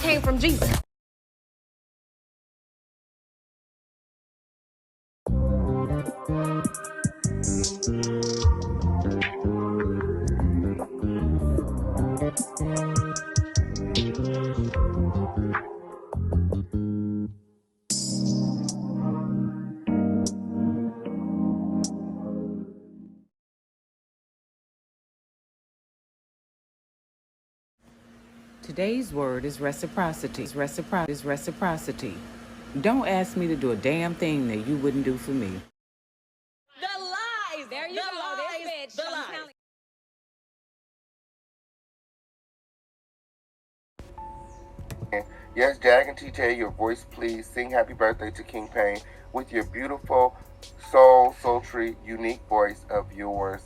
came from Jesus. Today's word is reciprocity. Reciprocity. Don't ask me to do a damn thing that you wouldn't do for me. The lies. There you go. This bitch. The lies. Yes, Jag and TJ, your voice please. Sing happy birthday to King Pain with your beautiful, sultry, unique voice of yours.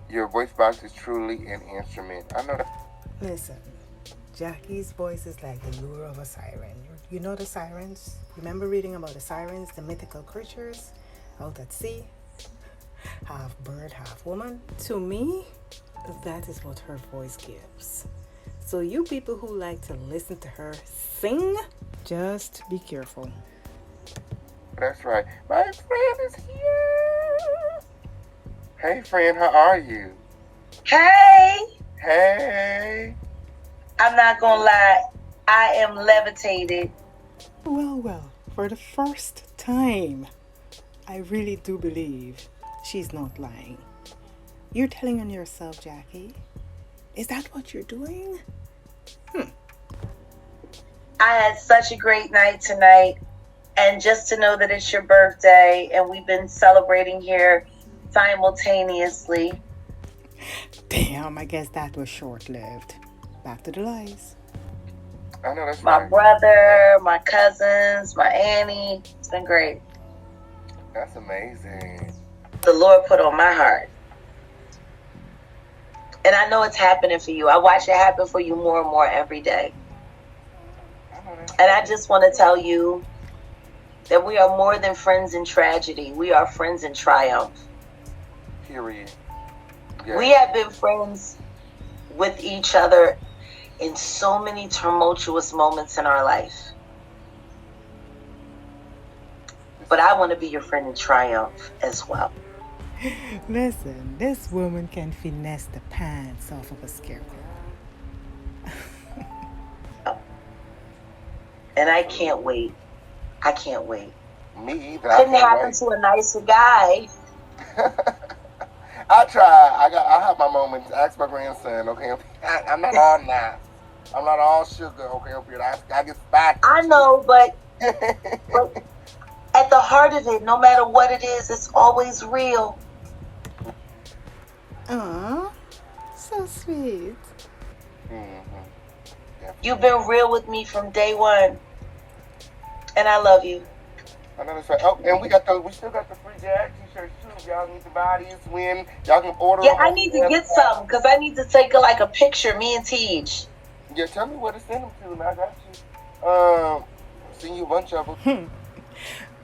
Your voice box is truly an instrument. I know that. Listen, Jackie's voice is like the lure of a siren. You know the sirens? Remember reading about the sirens, the mythical creatures out at sea? Half bird, half woman. To me, that is what her voice gives. So you people who like to listen to her sing, just be careful. That's right. My friend is here. Hey, friend, how are you? Hey, Hey. I'm not gonna lie, I am levitated. Well, for the first time, I really do believe she's not lying. You're telling on yourself, Jackie. Is that what you're doing? I had such a great night tonight, and just to know that it's your birthday and we've been celebrating here simultaneously. Damn, I guess that was short-lived. Back to the lies. I know that's My right. brother, my cousins, my auntie. It's been great. That's amazing. The Lord put on my heart. And I know it's happening for you. I watch it happen for you more and more every day. I know that's And I just want to tell you that we are more than friends in tragedy. We are friends in triumph. period. Yeah. We have been friends with each other in so many tumultuous moments in our life. But I want to be your friend in triumph as well. Listen, this woman can finesse the pants off of a scarecrow. And I can't wait. I can't wait. Me either. Couldn't I happen can't to a nicer guy. wait. I try. I have my moments. Ask my grandson. Okay, I'm not all nice. I'm not all sugar. Okay, up here. I get spicy. I know, but at the heart of it, no matter what it is, it's always real. Aw, so sweet. You've been real with me from day one. And I love you. I know that's right. Oh, and we still got the free Jag t-shirts too. If y'all need to buy these, win. Y'all can order Yeah, them. I need to get some because I need to take a picture, me and Tej. Yeah, tell me where to send them to, and I got you. Send you a bunch of them.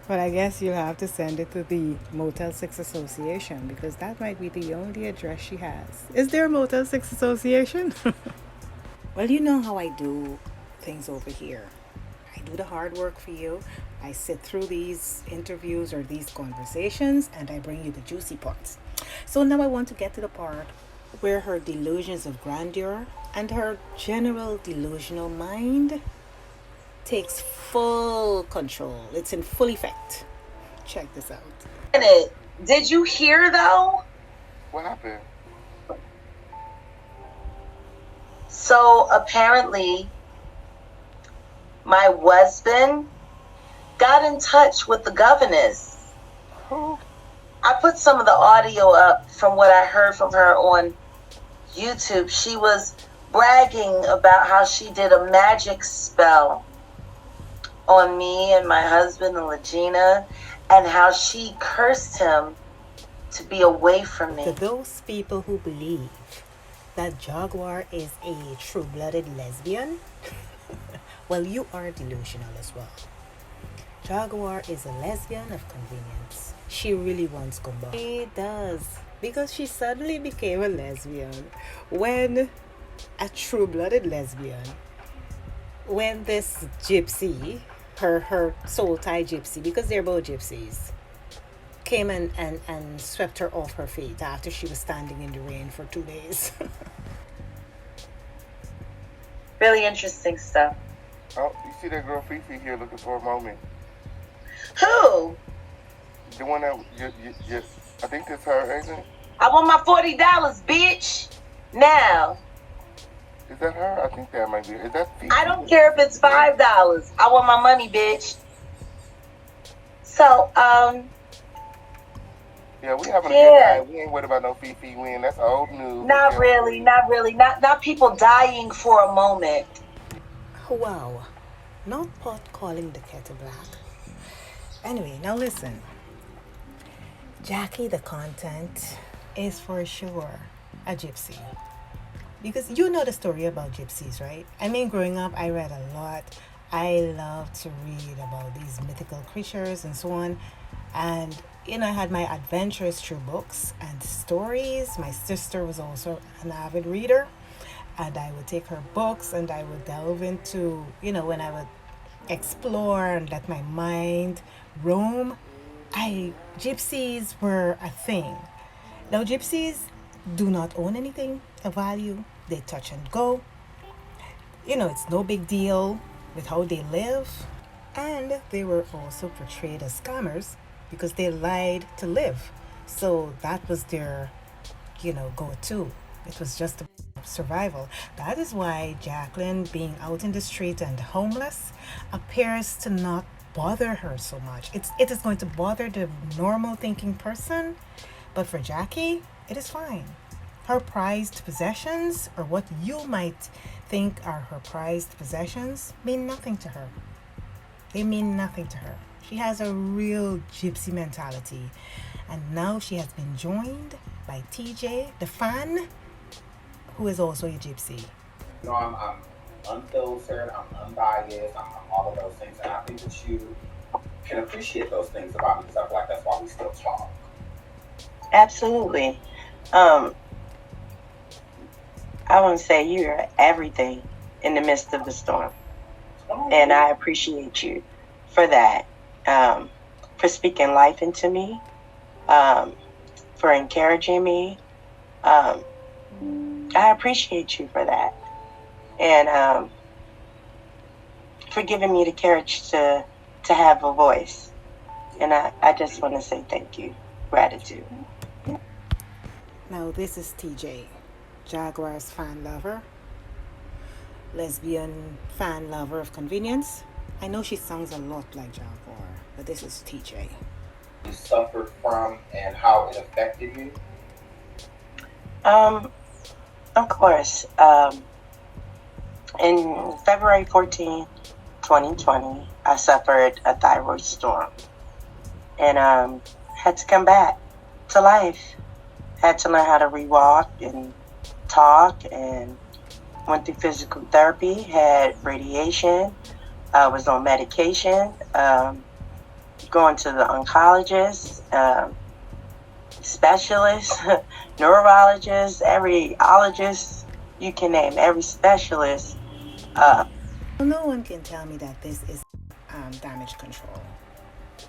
But I guess you'll have to send it to the Motel 6 Association because that might be the only address she has. Is there a Motel 6 Association? Well, you know how I do things over here. I do the hard work for you. I sit through these interviews or these conversations and I bring you the juicy parts. So now I want to get to the part where her delusions of grandeur and her general delusional mind takes full control. It's in full effect. Check this out. Did you hear though? What happened? So apparently, my husband got in touch with the governess. Who? I put some of the audio up from what I heard from her on YouTube. She was bragging about how she did a magic spell on me and my husband and Legina, and how she cursed him to be away from me. To those people who believe that Jaguar is a true-blooded lesbian, well, you are delusional as well. Jaguar is a lesbian of convenience. She really wants Kumba. She does, because she suddenly became a lesbian when a true-blooded lesbian when this gypsy, her soul tie gypsy, because they're both gypsies, came and swept her off her feet after she was standing in the rain for 2 days. Really interesting stuff. Oh, you see that girl Fifi here looking for a moment? Who? The one that you I think that's her, isn't it? I want my $40, bitch. Now. Is that her? I think that might be. Is that Fifi? I don't care if it's $5. I want my money, bitch. So, Yeah, we having a good time. We ain't worried about no Fifi win. That's old news. Not really. Not people dying for a moment. Wow. Not pot calling the kettle black. Anyway, now listen. Jackie, the content is for sure a gypsy. Because you know the story about gypsies, right? I mean, growing up, I read a lot. I love to read about these mythical creatures and so on. And, I had my adventures through books and stories. My sister was also an avid reader. And I would take her books and I would delve into, when I would explore and let my mind roam, gypsies were a thing. Now, gypsies do not own anything of value. They touch and go. It's no big deal with how they live. And they were also portrayed as scammers because they lied to live. So that was their, go-to. It was just survival. That is why Jacqueline being out in the street and homeless appears to not bother her so much. It is going to bother the normal thinking person, but for Jackie, it is fine. Her prized possessions, or what you might think are her prized possessions, mean nothing to her. They mean nothing to her. She has a real gypsy mentality. And now she has been joined by TJ, the fan, who is also a gypsy. I'm unfiltered, I'm unbiased, I'm all of those things. And I think that you can appreciate those things about me because I feel like that's why we still talk. Absolutely. I want to say you're everything in the midst of the storm. And I appreciate you for that, for speaking life into me, for encouraging me. I appreciate you for that. And for giving me the courage to have a voice. And I just want to say thank you. Gratitude. Now, this is TJ, Jaguar's fan lover, lesbian fan lover of convenience. I know she sounds a lot like Jaguar, but this is TJ. You suffered from and how it affected you? Of course. In February 14, 2020, I suffered a thyroid storm and had to come back to life. Had to learn how to rewalk and talk, and went through physical therapy, had radiation, was on medication, going to the oncologist, specialist, neurologist, every ologist you can name, every specialist. No one can tell me that this is damage control.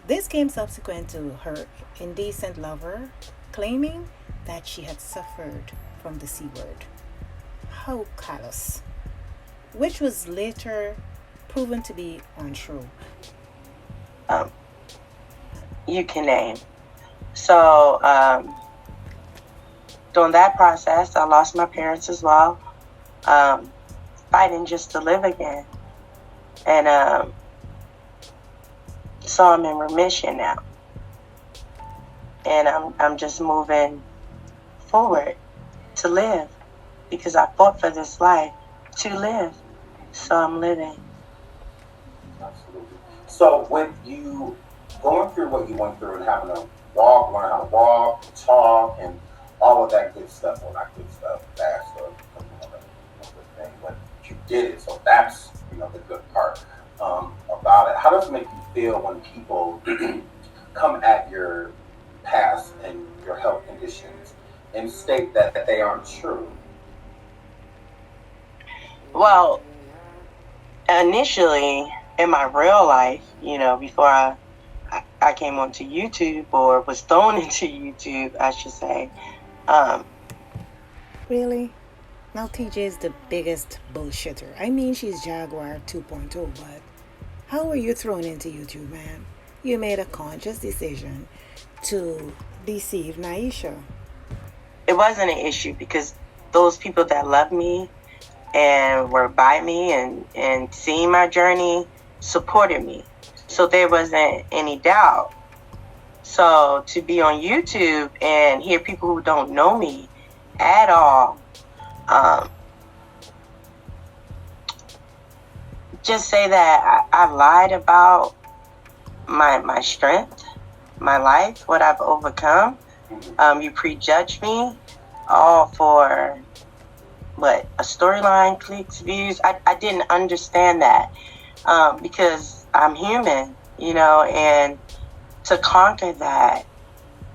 This came subsequent to her indecent lover claiming that she had suffered from the C word. How callous. Which was later proven to be untrue. You can name. So, during that process, I lost my parents as well, fighting just to live again. And so I'm in remission now. And I'm just moving forward to live because I fought for this life to live. So I'm living. Absolutely. So with you going through what you went through and having to walk, learn how to walk, talk, and all of that good stuff, well, not good stuff, bad stuff, good thing, but you did it, so that's, the good part about it. How does it make you feel when people come at your past and your health conditions and state that they aren't true? Well, initially in my real life, before I came onto YouTube, or was thrown into YouTube, I should say. Really? Now TJ is the biggest bullshitter. I mean, she's Jaguar 2.0, but how were you thrown into YouTube, man? You made a conscious decision to deceive Naisha. It wasn't an issue because those people that loved me and were by me and seeing my journey supported me. So there wasn't any doubt. So to be on YouTube and hear people who don't know me at all, just say that I lied about my strength, my life, what I've overcome. You prejudge me all for what, a storyline, clicks, views. I didn't understand that because I'm human, and to conquer that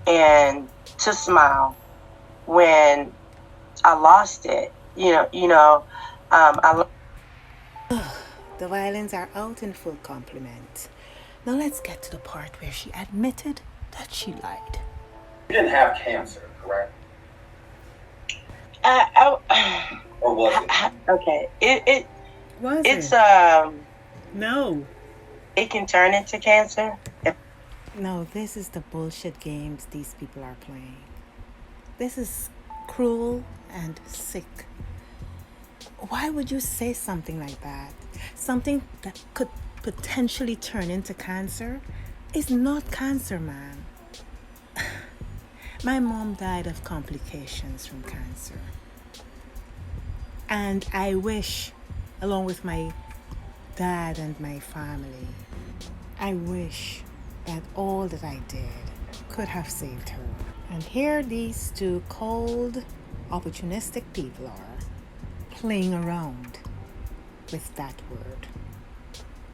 and to smile when I lost it, The violins are out in full complement. Now let's get to the part where she admitted that she lied. You didn't have cancer, correct? Or was it? Okay. It's No. It can turn into cancer. No, this is the bullshit games these people are playing. This is cruel and sick. Why would you say something like that? Something that could potentially turn into cancer is not cancer, man. My mom died of complications from cancer. And I wish, along with my dad and my family, I wish that all that I did could have saved her. And here these two cold, opportunistic people are playing around with that word.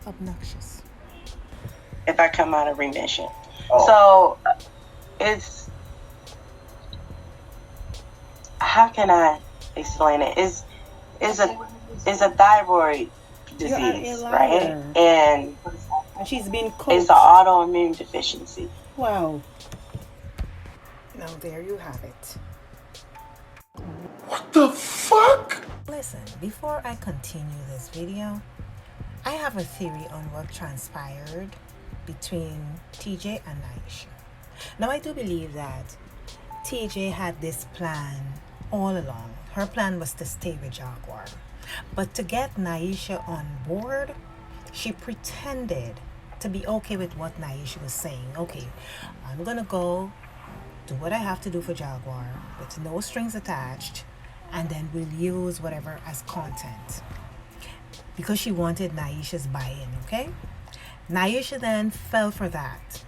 Obnoxious. If I come out of remission. Oh. So it's, how can I explain it? It's a thyroid disease, right? And she's been coached. It's an autoimmune deficiency. Wow. Now there you have it. What the fuck? Listen, before I continue this video, I have a theory on what transpired between TJ and Naisha. Now I do believe that TJ had this plan all along. Her plan was to stay with Jaguar. But to get Naisha on board, she pretended to be okay with what Naisha was saying. Okay, I'm gonna go do what I have to do for Jaguar with no strings attached, and then we'll use whatever as content. Because she wanted Naisha's buy-in, okay? Naisha then fell for that.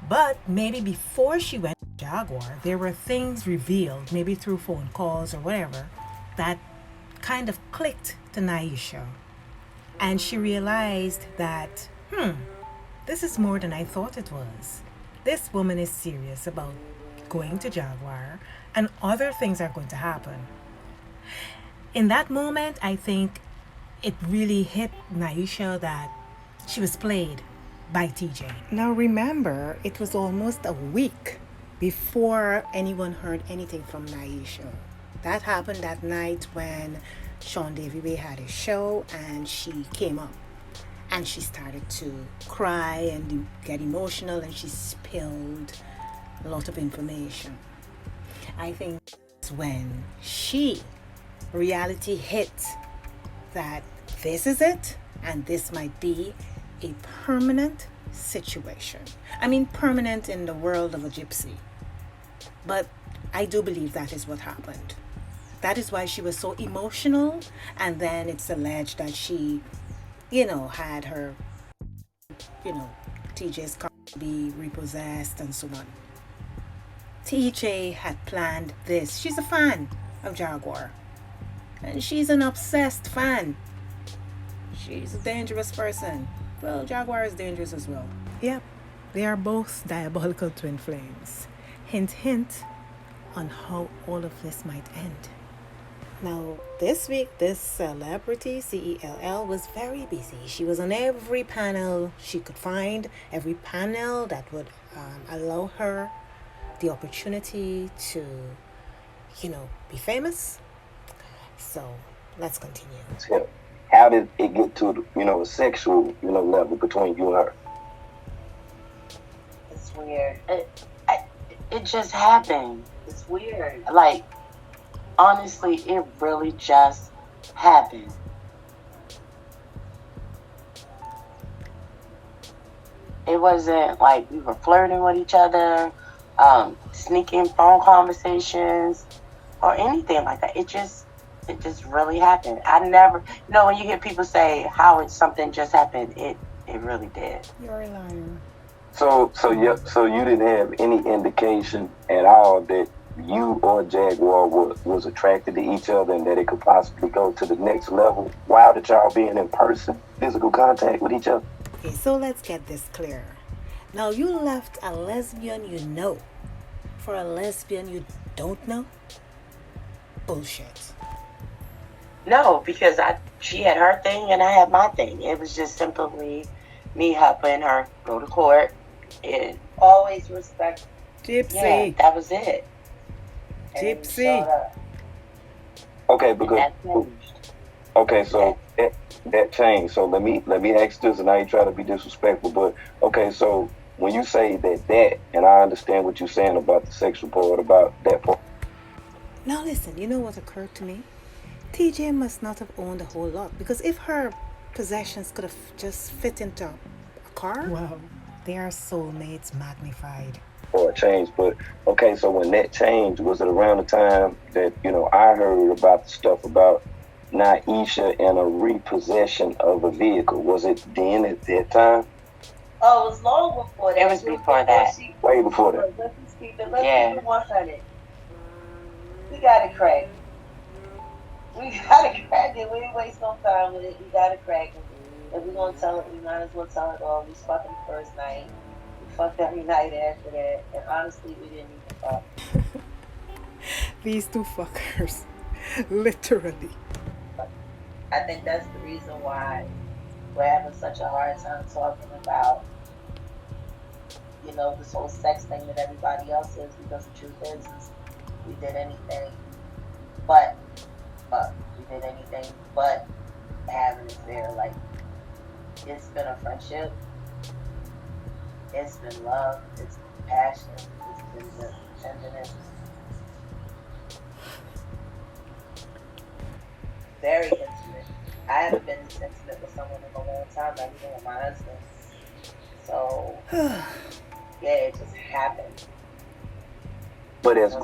But maybe before she went to Jaguar, there were things revealed, maybe through phone calls or whatever, that kind of clicked to Naisha. And she realized that, this is more than I thought it was. This woman is serious about going to Jaguar, and other things are going to happen. In that moment, I think it really hit Naisha that she was played by TJ. Now remember, it was almost a week before anyone heard anything from Naisha. That happened that night when Sean Davy Way had his show, and she came up and she started to cry and get emotional, and she spilled a lot of information. I think that's when reality hit that this is it, and this might be a permanent situation. I mean, permanent in the world of a gypsy. But I do believe that is what happened. That is why she was so emotional, and then it's alleged that she, had her, TJ's car be repossessed and so on. TJ had planned this. She's a fan of Jaguar. And she's an obsessed fan. She's a dangerous person. Well, Jaguar is dangerous as well. Yep, they are both diabolical twin flames. Hint, hint on how all of this might end. Now, this week, this celebrity, CELL, was very busy. She was on every panel she could find, every panel that would allow her the opportunity to, be famous. So, let's continue. So, how did it get to, a sexual, level between you and her? It's weird. It just happened. It's weird. Like, honestly, it really just happened. It wasn't like we were flirting with each other, sneaking phone conversations, or anything like that. It just really happened. I never, when you hear people say how something just happened, it really did. You're a liar. So you didn't have any indication at all that you or Jaguar was attracted to each other and that it could possibly go to the next level while that y'all being in person, physical contact with each other? Okay, so let's get this clear. Now, you left a lesbian you know for a lesbian you don't know? Bullshit. No, because she had her thing and I had my thing. It was just simply me helping her go to court and always respect. Gypsy. Yeah, that was it. And Gypsy. Okay, because so that changed. So let me ask this, and I ain't trying to be disrespectful, but okay, so when you say that, and I understand what you're saying about the sexual part, about that part. Now listen, you know what occurred to me? TJ must not have owned a whole lot, because if her possessions could have just fit into a car, wow, they are soulmates magnified. Or a change, but okay, so when that changed, was it around the time that I heard about the stuff about Naisha and a repossession of a vehicle? Was it then at that time? Oh, it was long before that. It was before that. Way before that. Let's keep it 100. We got it cracked. We ain't waste no time with it. We got it cracked. If we're gonna tell it, we might as well tell it all. We fucked the first night. We fucked every night after that. And honestly, we didn't even fuck. These two fuckers. Literally. I think that's the reason why we're having such a hard time talking about, this whole sex thing that everybody else is, because the truth is we did anything but have an affair. Like, it's been a friendship, it's been love, it's been passion, it's been the tenderness. Very intimate. I haven't been this intimate with someone in a long time, not even with my husband. So, yeah, it just happened. But as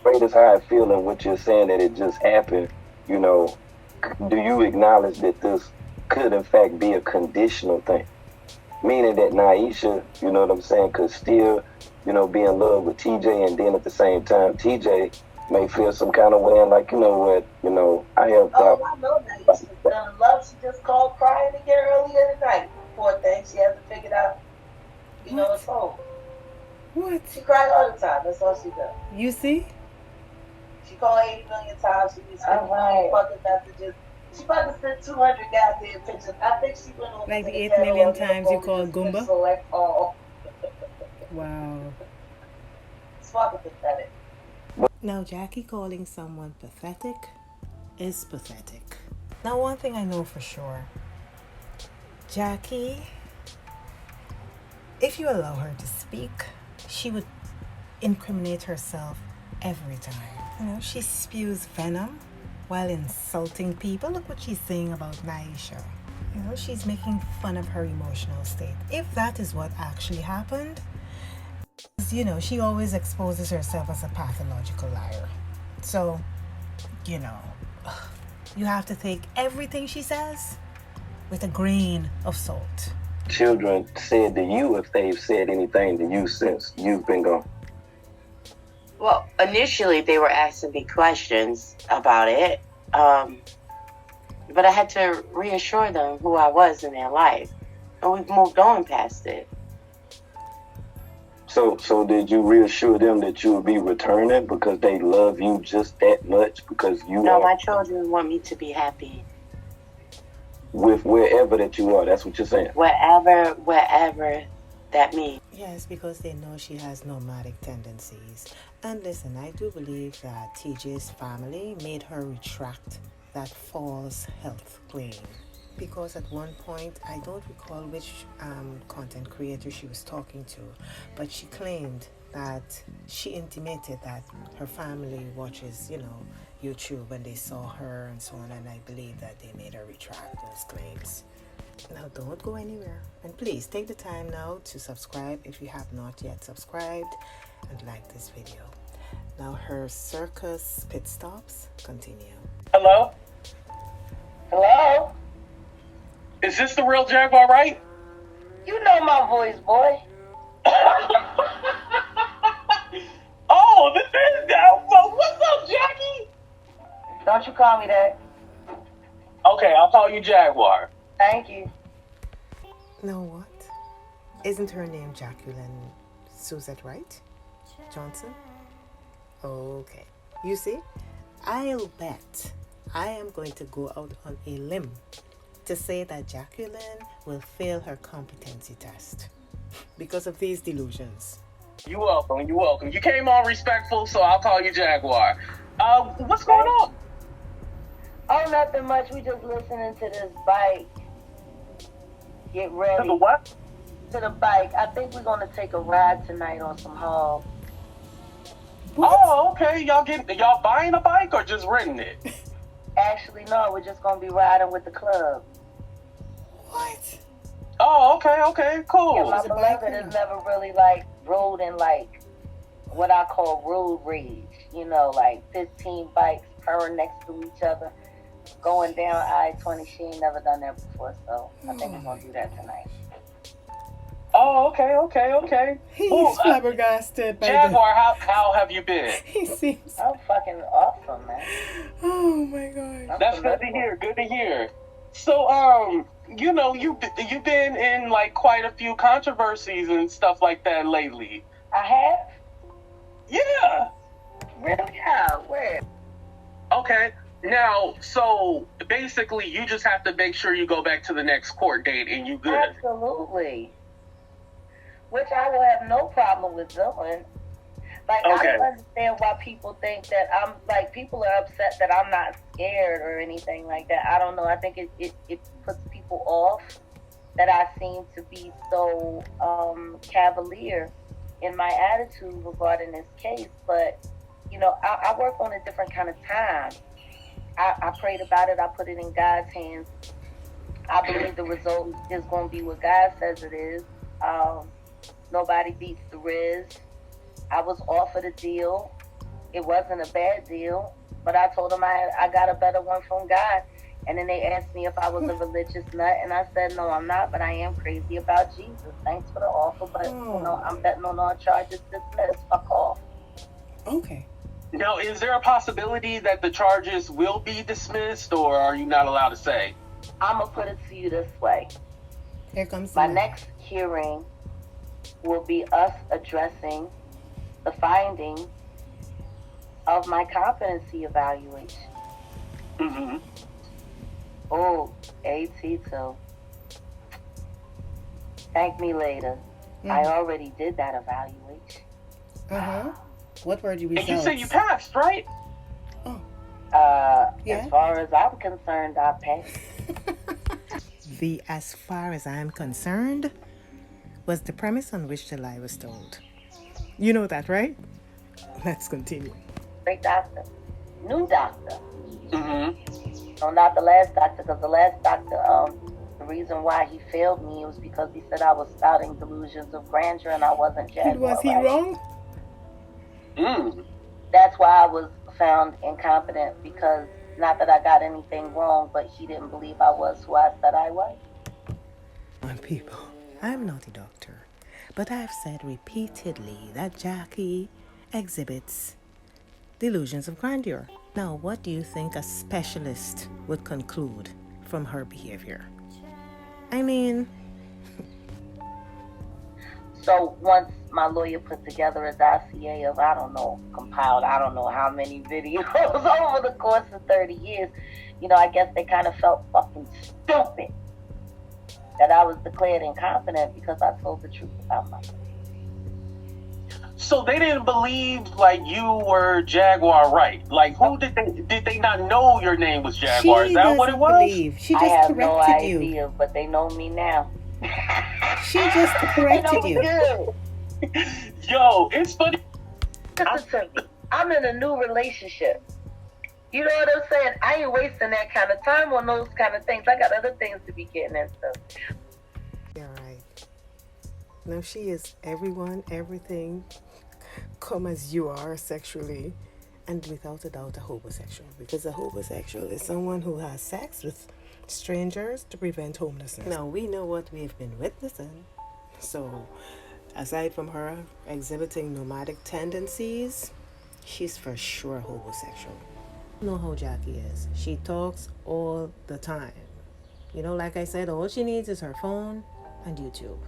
great as how I feel and what you're saying that it just happened, do you acknowledge that this could in fact be a conditional thing? Meaning that Naisha, you know what I'm saying, could still, be in love with TJ, and then at the same time TJ may feel some kind of way and like, I have Oh, I know Naisha's done love. She just called crying again earlier tonight. Poor thing, she hasn't figured out, it's home. What? She cried all the time. That's all she does. You see? She called 80 million times. She be sending fucking messages. She probably sent 200 goddamn pictures. I think she went on like the 8 million times you called Goomba? Select all. Wow. It's fucking pathetic. Now, Jackie calling someone pathetic is pathetic. Now, one thing I know for sure, Jackie, if you allow her to speak, she would incriminate herself every time. She spews venom while insulting people. Look what she's saying about Naisha. She's making fun of her emotional state. If that is what actually happened, she always exposes herself as a pathological liar. So, you have to take everything she says with a grain of salt. Children said to you if they've said anything to you since you've been gone? Well, initially they were asking me questions about it, but I had to reassure them who I was in their life, and we've moved on past it. So did you reassure them that you would be returning because they love you just that much? Because you No, are my children want me to be happy. with wherever that you are. That's what you're saying. Wherever that means. Yes, because they know she has nomadic tendencies. And listen, I do believe that TJ's family made her retract that false health claim. Because at one point, I don't recall which content creator she was talking to, but she claimed that she intimated that her family watches, YouTube, and they saw her and so on, and I believe that they made her retract those claims. Now don't go anywhere, and please take the time now to subscribe if you have not yet subscribed, and like this video. Now her circus pit stops continue. Hello? Hello? Is this the real Jaguar, right? You know my voice, boy. Oh, this is that. Well, what's up, Jackie? Don't you call me that. Okay, I'll call you Jaguar. Thank you. Now what? Isn't her name Jacqueline Suzette Wright Johnson? Okay. You see, I'll bet I am going to go out on a limb to say that Jacqueline will fail her competency test because of these delusions. You're welcome. You're welcome. You came on respectful, so I'll call you Jaguar. What's going on? Oh, nothing much. We just listening to this bike. Get ready. To the what? To the bike. I think we're gonna take a ride tonight on some hogs. Oh, okay. Y'all buying a bike or just renting it? Actually, no. We're just gonna be riding with the club. What? Oh, okay, cool. Yeah, my beloved has never really rode in what I call road rage. 15 bikes purring next to each other, going down I-20. She ain't never done that before, so I think we're gonna do that tonight. Oh, okay. He's flabbergasted by Jaguar, how have you been? He seems... I'm fucking awesome, man. Oh my God. That's good to hear. Good to hear. So, you've been in quite a few controversies and stuff like that lately. I have? Yeah. Really? Yeah. Where? Okay. Now, so basically, you just have to make sure you go back to the next court date and you good. Absolutely. Which I will have no problem with doing. I Okay. don't understand why people think that I'm people are upset that I'm not scared or anything like that. I don't know. I think it puts people off that I seem to be so cavalier in my attitude regarding this case. But, I work on a different kind of time. I prayed about it. I put it in God's hands. I believe the result is going to be what God says it is. Nobody beats the Riz. I was offered a deal. It wasn't a bad deal, but I told them I got a better one from God. And then they asked me if I was a religious nut, and I said, no, I'm not, but I am crazy about Jesus. Thanks for the offer, but I'm betting on all charges dismissed. Fuck off. Okay. Now, is there a possibility that the charges will be dismissed, or are you not allowed to say? I'm going to put it to you this way. Here comes my next hearing will be us addressing the findings of my competency evaluation. Mm-hmm. Oh, AT2. Thank me later. Mm-hmm. I already did that evaluation. Uh-huh. What were the results? And you said you passed, right? Oh. Yeah? As far as I'm concerned, I passed. As far as I'm concerned was the premise on which the lie was told. You know that, right? Let's continue. Great doctor. New doctor. Mm-hmm. No, not the last doctor, because the last doctor, the reason why he failed me was because he said I was spouting delusions of grandeur and I wasn't Jaguar. Was he wrong? Mm. That's why I was found incompetent, because not that I got anything wrong, but he didn't believe I was who I said I was. People, I'm not a doctor, but I've said repeatedly that Jackie exhibits delusions of grandeur. Now, what do you think a specialist would conclude from her behavior? I mean... So once my lawyer put together a dossier of, compiled, I don't know how many videos over the course of 30 years, I guess they kind of felt fucking stupid that I was declared incompetent because I told the truth about myself. So they didn't believe like you were Jaguar Wright. Like who did they not know your name was Jaguar? Is that what it was? Believe. She just I have corrected no idea, you. but they know me now. She just corrected you. Yo, it's funny. Listen to me. I'm in a new relationship. You know what I'm saying? I ain't wasting that kind of time on those kind of things. I got other things to be getting into. You're right. No, she is everyone, everything, come as you are sexually, and without a doubt a homosexual. Because a homosexual is someone who has sex with strangers to prevent homelessness. Now, we know what we've been witnessing. So, aside from her exhibiting nomadic tendencies, she's for sure homosexual. You know how Jackie is. She talks all the time. Like I said, all she needs is her phone and YouTube.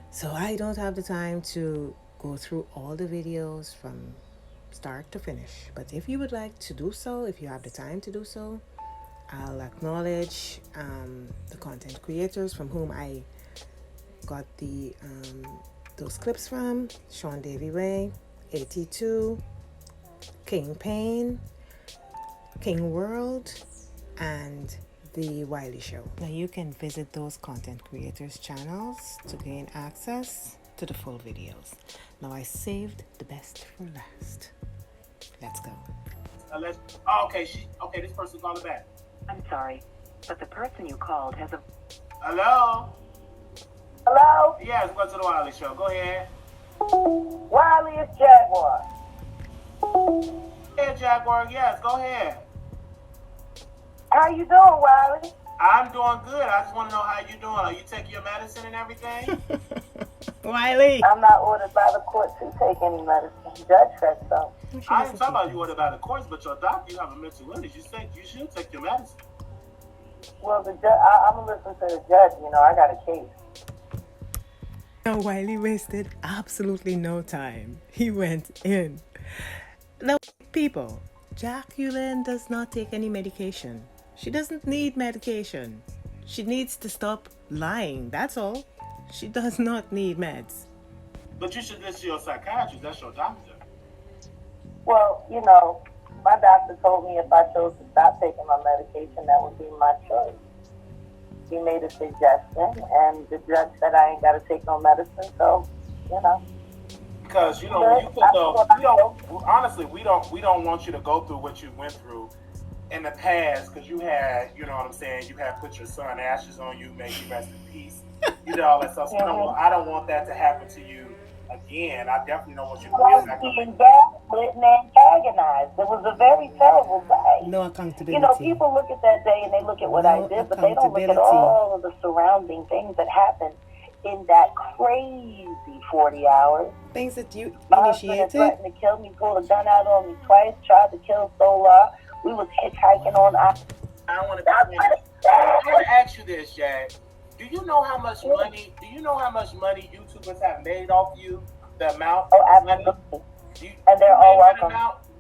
So I don't have the time to go through all the videos from start to finish. But if you would like to do so, if you have the time to do so, I'll acknowledge the content creators from whom I got those clips from. Sean Davy Way, 82, King Payne, King World, and The Wiley Show. Now you can visit those content creators' channels to gain access to the full videos. Now I saved the best for last. Let's go. Okay, this person's calling back. I'm sorry, but the person you called has a... Hello? Hello? Yes, welcome to the Wiley Show. Go ahead. Wiley is Jaguar. Yeah, Jaguar, yes, go ahead. How you doing, Wiley? I'm doing good. I just want to know how you doing. Are you taking your medicine and everything? Wiley! I'm not ordered by the court to take any medicine. Judge said so. I ain't talking about you ordered by the courts, but your doctor, you have a mental illness. You think you should take your medicine. Well, the I'm going to listen to the judge. I got a case. Now Wiley wasted absolutely no time. He went in. Now, people, Jacqueline does not take any medication. She doesn't need medication. She needs to stop lying, that's all. She does not need meds. But you should listen to your psychiatrist. That's your doctor. Well, my doctor told me if I chose to stop taking my medication, that would be my choice. He made a suggestion, and the judge said I ain't got to take no medicine, so, Because honestly, we don't want you to go through what you went through in the past, because you had, you had put your son ashes on you, may you rest in peace. You did all that stuff. So I don't want that to happen to you again. I definitely don't want you to be being gaslit and antagonized. It was a very terrible day. No accountability. People look at that day and they look at what I did, but they don't look at all of the surrounding things that happened in that crazy 40 hours. Things that you My husband had threatened to kill me, pulled a gun out on me twice, tried to kill Solar. We was hitchhiking on. I want to ask you this, Jack. Do you know how much money? YouTubers have made off you? The amount? Oh, absolutely. And they're all welcome.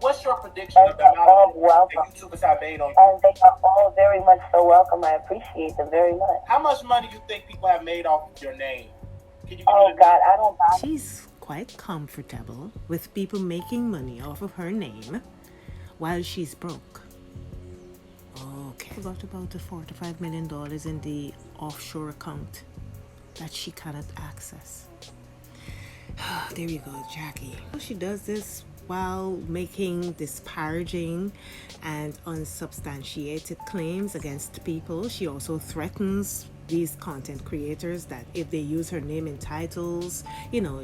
What's your prediction of the amount that YouTubers have made on you? And they are all very much so welcome. I appreciate them very much. How much money do you think people have made off of your name? Can you God, I don't buy. She's quite comfortable with people making money off of her name while she's broke. Okay. Forgot about the $4 to $5 million in the offshore account that she cannot access. There you go, Jackie. She does this while making disparaging and unsubstantiated claims against people. She also threatens these content creators that if they use her name in titles,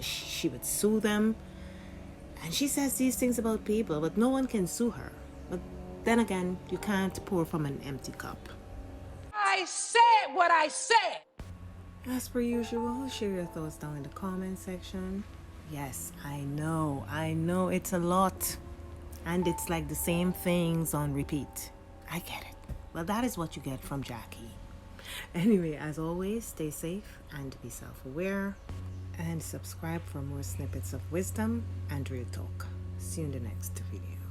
she would sue them. And she says these things about people, but no one can sue her. But then again, you can't pour from an empty cup. I said what I said. As per usual, share your thoughts down in the comment section. Yes, I know it's a lot. And it's like the same things on repeat. I get it. Well, that is what you get from Jackie. Anyway, as always, stay safe and be self-aware. and subscribe for more snippets of wisdom and real talk. See you in the next video.